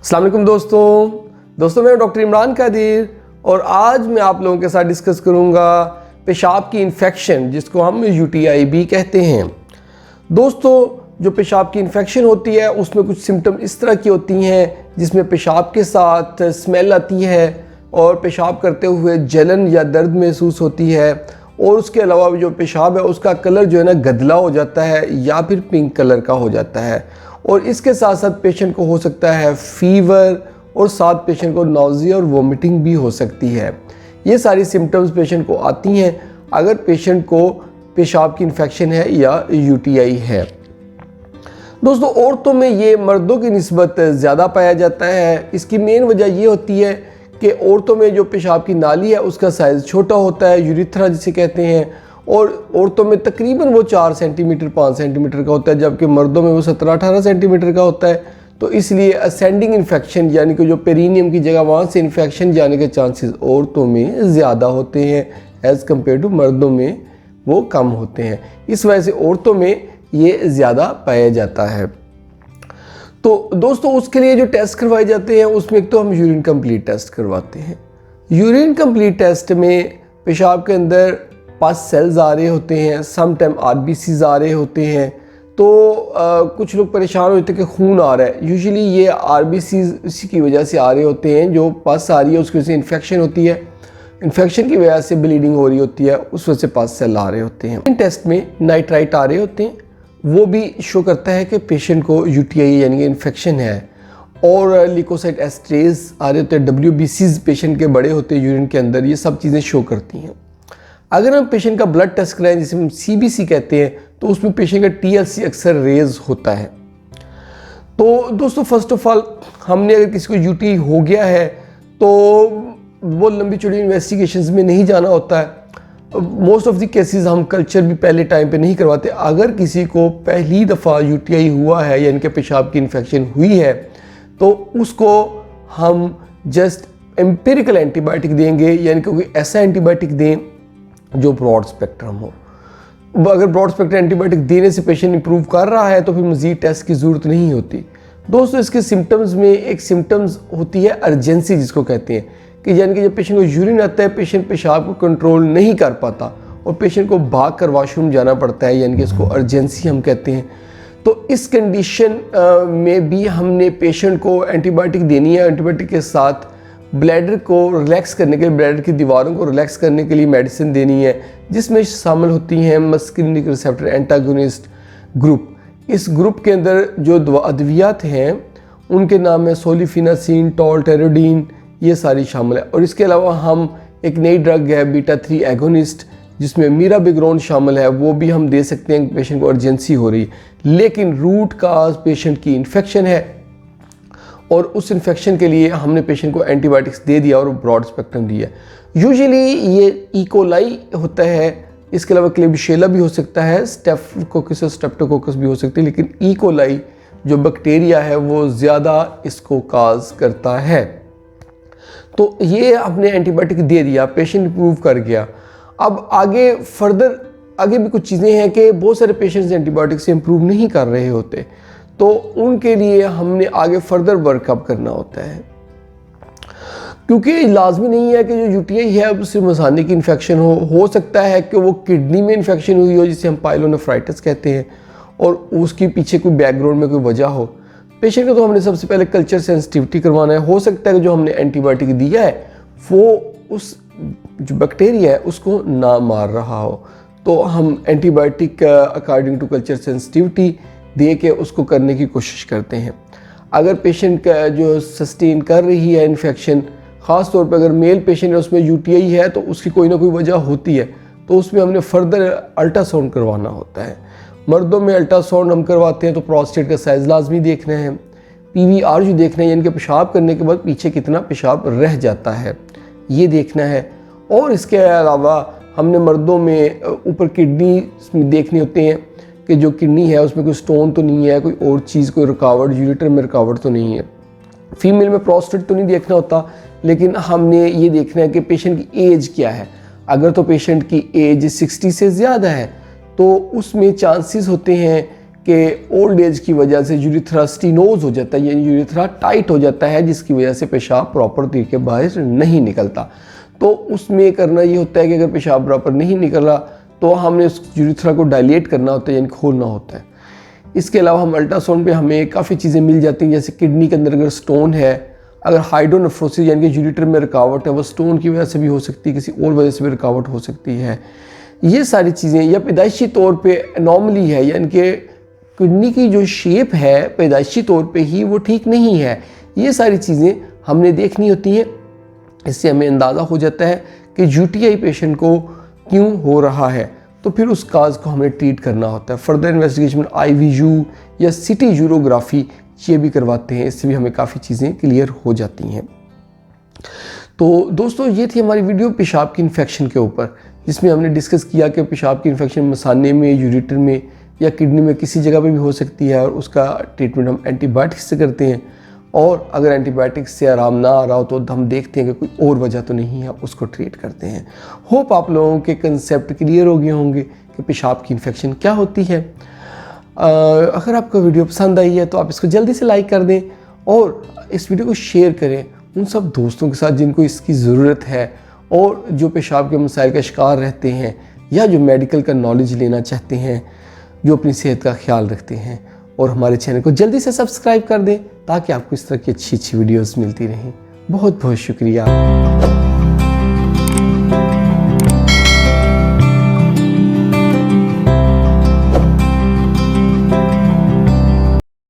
अस्सलाम वालेकुम दोस्तों मैं डॉक्टर इमरान कादिर और आज मैं आप लोगों के साथ डिस्कस करूंगा पेशाब की इन्फेक्शन जिसको हम यूटीआई भी कहते हैं। दोस्तों जो पेशाब की इन्फेक्शन होती है उसमें कुछ सिम्टम इस तरह की होती हैं जिसमें पेशाब के साथ स्मेल आती है और पेशाब करते हुए जलन या दर्द महसूस होती है और उसके अलावा जो पेशाब है उसका कलर जो है ना गदला हो जाता है या फिर पिंक कलर का हो जाता है और इसके साथ साथ पेशेंट को हो सकता है फीवर और साथ पेशेंट को नॉजिया और वोमिटिंग भी हो सकती है। ये सारी सिम्टम्स पेशेंट को आती हैं अगर पेशेंट को पेशाब की इन्फेक्शन है या यूटीआई है। दोस्तों औरतों में ये मर्दों की निस्बत ज़्यादा पाया जाता है। इसकी मेन वजह ये होती है कि औरतों में जो पेशाब की नाली है उसका साइज़ छोटा होता है, यूरिथ्रा जिसे कहते हैं, और औरतों में तकरीबन वो 4 सेंटीमीटर 5 सेंटीमीटर का होता है जबकि मर्दों में वो 17-18 सेंटीमीटर का होता है। तो इसलिए असेंडिंग इन्फेक्शन यानी कि जो पेरिनियम की जगह वहाँ से इन्फेक्शन जाने के चांसेस औरतों में ज़्यादा होते हैं एज़ कम्पेयर टू मर्दों में वो कम होते हैं। इस वजह से औरतों में ये ज़्यादा पाया जाता है। तो दोस्तों उसके लिए जो टेस्ट करवाए जाते हैं उसमें एक तो हम यूरिन कंप्लीट टेस्ट करवाते हैं। यूरिन कंप्लीट टेस्ट में पेशाब के अंदर पस सेल्स आ रहे होते हैं, सम टाइम आरबीसीज आ रहे होते हैं। तो कुछ लोग परेशान होते हैं कि खून आ रहा है। यूजुअली ये आरबीसीज इसी की वजह से आ रहे होते हैं, जो पस आ रही है उसकी वजह से इन्फेक्शन होती है, इन्फेक्शन की वजह से ब्लीडिंग हो रही होती है, उस वजह से पस सेल आ रहे होते हैं। इन टेस्ट में नाइट्राइट आ रहे होते हैं, वो भी शो करता है कि पेशेंट को यूटीआई यानी कि इन्फेक्शन है। और लिकोसाइट एस्ट्रेज आ रहे होते हैं, डब्ल्यूबीसीज पेशेंट के बड़े होते हैं यूरिन के अंदर, ये सब चीज़ें शो करती हैं। अगर हम पेशेंट का ब्लड टेस्ट कराएं जिसे हम सीबीसी कहते हैं तो उसमें पेशेंट का टीएलसी अक्सर रेज होता है। तो दोस्तों फर्स्ट ऑफ ऑल हमने अगर किसी को यूटीआई हो गया है तो वो लंबी चौड़ी इन्वेस्टिगेशंस में नहीं जाना होता है। मोस्ट ऑफ द केसेस हम कल्चर भी पहले टाइम पे नहीं करवाते। अगर किसी को पहली दफ़ा यूटीआई हुआ है यानी कि पेशाब की इन्फेक्शन हुई है तो उसको हम जस्ट एम्पिरिकल एंटीबायोटिक देंगे, यानी कि कोई ऐसा एंटीबायोटिक दें जो ब्रॉड स्पेक्ट्रम हो। अगर ब्रॉड स्पेक्ट्रम एंटीबायोटिक देने से पेशेंट इंप्रूव कर रहा है तो फिर मज़ीद टेस्ट की ज़रूरत नहीं होती। दोस्तों इसके सिम्टम्स में एक सिम्टम्स होती है अर्जेंसी जिसको कहते हैं, कि यानी कि जब पेशेंट को यूरिन आता है पेशेंट पेशाब को कंट्रोल नहीं कर पाता और पेशेंट को भाग कर वॉशरूम जाना पड़ता है, यानी कि इसको अर्जेंसी हम कहते हैं। तो इस कंडीशन में भी हमने पेशेंट को एंटीबायोटिक देनी है। एंटीबायोटिक के साथ ब्लैडर को रिलैक्स करने के लिए, ब्लैडर की दीवारों को रिलैक्स करने के लिए मेडिसिन देनी है, जिसमें शामिल होती हैं मस्किनिक रिसेप्टर एंटागोनिस्ट ग्रुप। इस ग्रुप के अंदर जो अद्वियात हैं उनके नाम है सोलिफिनासिन, टॉलटेरोडीन, ये सारी शामिल है। और इसके अलावा हम एक नई ड्रग है बीटा-3 एगोनिस्ट जिसमें मीराबिग्रोन शामिल है, वो भी हम दे सकते हैं पेशेंट को अर्जेंसी हो रही है। लेकिन रूट काज पेशेंट की इन्फेक्शन है और उस इन्फेक्शन के लिए हमने पेशेंट को एंटीबायोटिक्स दे दिया और ब्रॉड स्पेक्ट्रम दिया। यूजुअली ये इकोलाई होता है, इसके अलावा क्लेबिशेला भी हो सकता है, स्टेफिलोकोकस और स्ट्रेप्टोकोकस भी हो सकती है, लेकिन इकोलाई जो बैक्टीरिया है वो ज़्यादा इसको काज करता है। तो ये आपने एंटीबायोटिक दे दिया, पेशेंट इंप्रूव कर गया। अब आगे फर्दर आगे भी कुछ चीज़ें हैं कि बहुत सारे पेशेंट्स एंटीबायोटिक से इंप्रूव नहीं कर रहे होते, तो उनके लिए हमने आगे फर्दर वर्कअप करना होता है, क्योंकि लाजमी नहीं है कि जो यूटीआई है उससे मसाने की इन्फेक्शन हो सकता है कि वो किडनी में इन्फेक्शन हुई हो जिसे हम पाइलोनेफ्राइटिस कहते हैं और उसके पीछे कोई बैकग्राउंड में कोई वजह हो। पेशेंट को तो हमने सबसे पहले कल्चर सेंसिटिविटी करवाना है। हो सकता है कि जो हमने एंटीबायोटिक दिया है वो उस जो बैक्टीरिया है उसको ना मार रहा हो, तो हम antibiotic according to culture sensitivity दे के उसको करने की कोशिश करते हैं। अगर पेशेंट का जो सस्टेन कर रही है इन्फेक्शन, ख़ास तौर पर अगर मेल पेशेंट है उसमें यूटीआई है तो उसकी कोई ना कोई वजह होती है, तो उसमें हमने फर्दर अल्ट्रासाउंड करवाना होता है। मर्दों में अल्ट्रासाउंड हम करवाते हैं तो प्रोस्टेट का साइज़ लाजमी देखना है, पीवीआर जो देखना है यानी कि पेशाब करने के बाद पीछे कितना पेशाब रह जाता है ये देखना है। और इसके अलावा हमने मर्दों में ऊपर किडनी देखने होते हैं कि जो किडनी है उसमें कोई स्टोन तो नहीं है, कोई और चीज़, कोई रुकावट, यूरेटर में रुकावट तो नहीं है। फीमेल में प्रोस्टेट तो नहीं देखना होता, लेकिन हमने ये देखना है कि पेशेंट की एज क्या है। अगर तो पेशेंट की एज 60 से ज़्यादा है तो उसमें चांसेस होते हैं कि ओल्ड एज की वजह से यूरिथ्रा स्टीनोज हो जाता है, यानी यूरिथ्रा टाइट हो जाता है, जिसकी वजह से पेशाब प्रॉपर तरीके के बाहर नहीं निकलता। तो उसमें करना ये होता है कि अगर पेशाब प्रॉपर नहीं निकला तो हमने उस यूरिथ्रा को डायलेट करना होता है, यानी खोलना होता है। इसके अलावा हम अल्ट्रासाउंड पे हमें काफ़ी चीज़ें मिल जाती हैं, जैसे किडनी के अंदर अगर स्टोन है, अगर हाइड्रोनेफ्रोसिस यानी कि यूरिटर में रुकावट है, वो स्टोन की वजह से भी हो सकती है, किसी और वजह से भी रुकावट हो सकती है। ये सारी चीज़ें, या पैदाइशी तौर पे एनॉमली है, यानी कि किडनी की जो शेप है पैदाइशी तौर पे ही वो ठीक नहीं है, ये सारी चीज़ें हमने देखनी होती हैं। इससे हमें अंदाज़ा हो जाता है कि यूटीआई पेशेंट को क्यों हो रहा है, तो फिर उस काज को हमें ट्रीट करना होता है। फर्दर इन्वेस्टिगेशन में IVU या सिटी यूरोग्राफी ये भी करवाते हैं, इससे भी हमें काफ़ी चीज़ें क्लियर हो जाती हैं। तो दोस्तों, ये थी हमारी वीडियो पेशाब की इन्फेक्शन के ऊपर, जिसमें हमने डिस्कस किया कि पेशाब की इन्फेक्शन मसाने में, यूरिटर में या किडनी में किसी जगह पे भी हो सकती है, और उसका ट्रीटमेंट हम एंटीबायोटिक से करते हैं। और अगर एंटीबायोटिक से आराम ना आ रहा हो तो हम देखते हैं कि कोई और वजह तो नहीं है, उसको ट्रीट करते हैं। होप आप लोगों के कंसेप्ट क्लियर हो गए होंगे कि पेशाब की इन्फेक्शन क्या होती है। अगर आपको वीडियो पसंद आई है तो आप इसको जल्दी से लाइक कर दें और इस वीडियो को शेयर करें उन सब दोस्तों के साथ जिनको इसकी ज़रूरत है, और जो पेशाब के मसाइल का शिकार रहते हैं या जो मेडिकल का नॉलेज लेना चाहते हैं, जो अपनी सेहत का ख्याल रखते हैं। और हमारे चैनल को जल्दी से सब्सक्राइब कर दें ताकि आपको इस तरह की अच्छी अच्छी वीडियोस मिलती रहें। बहुत बहुत शुक्रिया।